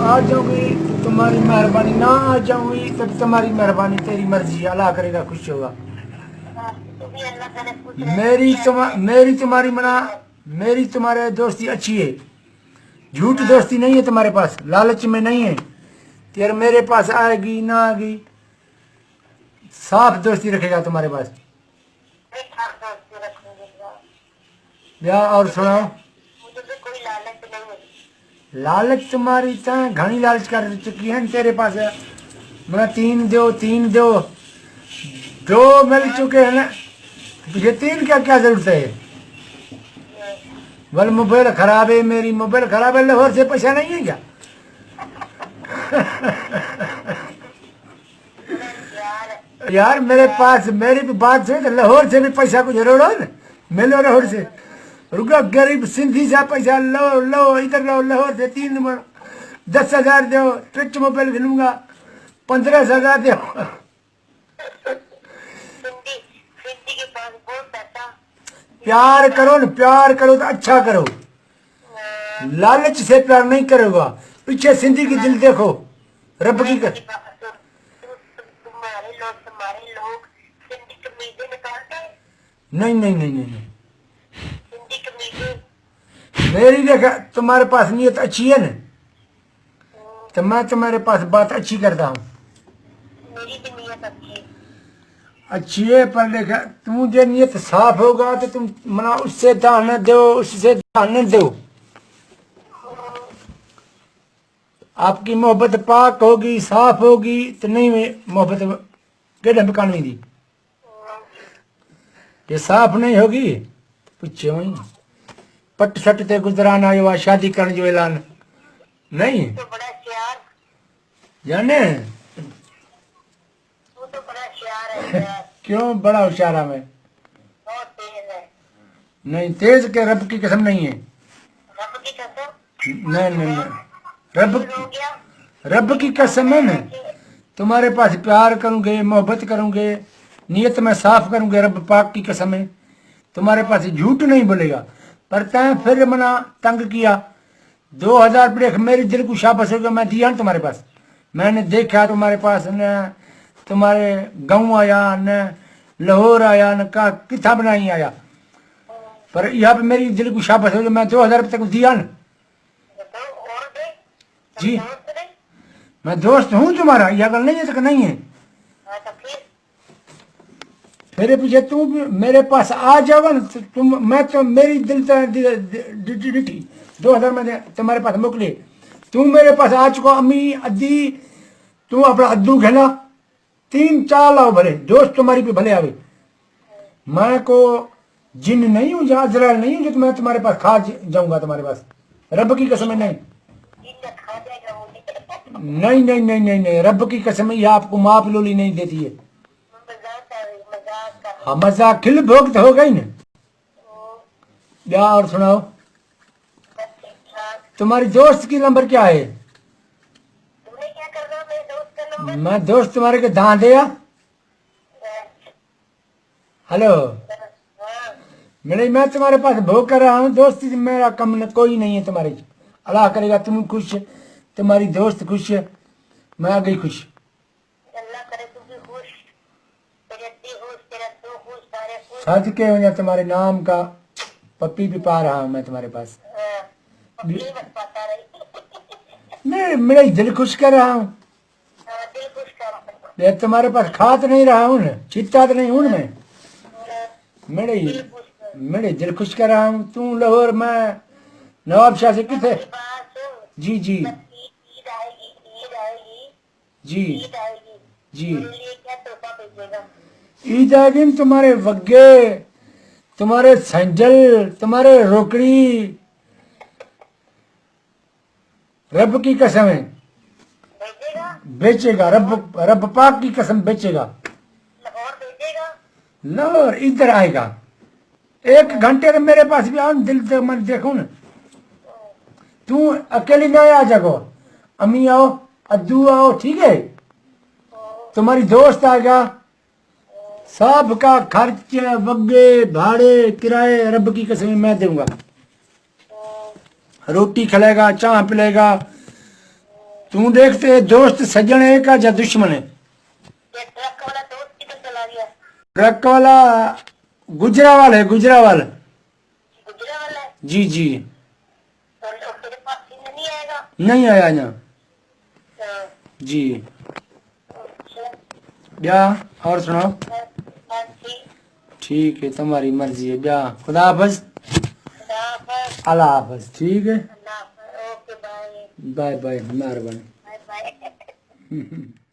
आ जाऊंगी तो तुम्हारी मेहरबानी, ना आ जाऊंगी तब तुम्हारी मेहरबानी, तेरी मर्जी, अल्लाह करेगा खुश होगा। मेरी तुम्हारी मना, मेरी तुम्हारे दोस्ती अच्छी है, झूठ दोस्ती नहीं है तुम्हारे पास, लालच में नहीं है। तेरे मेरे पास आएगी ना आएगी, साफ दोस्ती रखेगा तुम्हारे पास। या और सुनाओ। लालच तुम्हारी तो घनी लालच कर चुकी है तेरे पास है। मैं तीन दो दो मिल चुके हैं ना, ये तीन क्या क्या जरूरत है। बोल मोबाइल खराब है, मेरी मोबाइल खराब है, लाहौर से पैसा नहीं है क्या? यार मेरे पास, मेरी भी बात से लाहौर से भी पैसा को जरूर हो ना, मिलो लाहौर से, रुका गरीब सिंधी से पैसा लो लो, इधर लो लाहौर से 10,000 दो, टच मोबाइल खिलूंगा, 15,000 दो। प्यार करो ना, प्यार करो तो अच्छा करो, लालच से प्यार नहीं करोगा। पीछे सिंधी की दिल देखो, रब की कर। नहीं नहीं नहीं नहीं, नहीं। मेरी देखा तुम्हारे पास नीयत अच्छी है ना, तो मैं तुम्हारे पास बात अच्छी करता हूँ। अच्छी है पर देखा तुम जो नीयत साफ होगा तो तुम मना उससे दान दो, उससे दान दो। आपकी मोहब्बत पाक होगी, साफ होगी तो नहीं में मोहब्बत केड़ा मकानी दी, ये साफ नहीं होगी पूछे वही पट सट ते गुजरान आयो, शादी करने जो ऐलान नहीं जाने। क्यों बड़ा होशियार है मैं? नहीं तेज के रब की कसम नहीं है। नहीं नहीं नहीं, रब की कसम है ना, तुम्हारे पास प्यार करूंगे, मोहब्बत करूंगे, नीयत में साफ करूंगे, रब पाक की कसम है तुम्हारे पास झूठ नहीं बोलेगा। पर तैं फिर मना तंग किया, 2,000 रुपये मेरी दिल को शाबाश हो गया, मैं दिया ना तुम्हारे पास, मैंने देखा तुम्हारे पास न तुम्हारे गाँव आया न लाहौर आया न का किथा बनाई आया, पर यहाँ पे मेरी दिल को शाबाश हो गया, मैं 2,000 रुपये तक दिया न। जी मैं दोस्त हूँ तुम्हारा, यह गल नहीं है तक नहीं है। मेरे पीछे तुम मेरे पास आ जाओ ना तुम, मैं तो मेरी दिल 2,000 में तुम्हारे पास मोकले, तुम मेरे पास आ चुका, अम्मी अद्दी तू अपना अद्दू खेला, 3-4 लाओ भले दोस्त तुम्हारी पे भले आवे, मैं को जिन नहीं हूँ, जहाँ अजराइल नहीं हूँ जो मैं तुम्हारे पास खा जाऊंगा तुम्हारे पास, रब की कसम नहीं। नहीं नहीं नहीं नहीं नहीं, रब की कसम ये आपको माप लोली नहीं देती है। हाँ मजाक खिल भोग तो हो गई ना। या और सुनाओ, तुम्हारी दोस्त की नंबर क्या है? मैं दोस्त तुम्हारे के दां दिया। हेलो मैं तुम्हारे पास भोग कर रहा हूँ, दोस्ती मेरा कम न, कोई नहीं है तुम्हारे, अल्लाह करेगा तुम खुश, तुम्हारी दोस्त खुश है, मैं आ गई खुश। सच के हो तुम्हारे नाम का पप्पी भी पा रहा हूँ मैं तुम्हारे पास, नहीं मेरा दिल खुश कर रहा हूँ, तुम्हारे पास खा तो नहीं रहा हूँ ना, चित्ता तो नहीं हूँ मैं, मेरे दिल खुश कर रहा हूँ। तू लाहौर, मैं नवाब शाह से किथे। जी जी जी जी, ईद आएगी तुम्हारे वग्गे, तुम्हारे सैंडल, तुम्हारे रोकड़ी, रब की कसम है बेचेगा, रब पाक की कसम बेचेगा। लाहौर इधर आएगा 1 घंटे में मेरे पास भी आओ, दिल से मैं देखूं ना, तू अकेली ना आ जागो, अम्मी आओ, अद्दू आओ, ठीक है, तुम्हारी दोस्त आएगा, सब का खर्च वग्गे भाड़े किराए रब की कसम मैं दूंगा, रोटी खिलाएगा, चाय पिलाएगा, तू देखते दोस्त सज्जन है का या दुश्मन है? ये ट्रक वाला दोस्त किधर चला गया? ट्रक वाला गुजरावाल है, गुजरावाल। गुजरा वाला है। जी जी। तो तेरे पास सीधे नहीं आएगा? नहीं आया ना हाँ, जी। अच्छा, ब्या और सुनाओ। हाँ, ठीक। ठीक है, तुम्हारी मर्जी है। ब्या खुदा हाफिज। खुदा हाफिज। अल्लाह हाफिज। ठीक है, अल्लाह हाफिज। Okay bye. बाय बाय, मेहरबानी। Bye bye.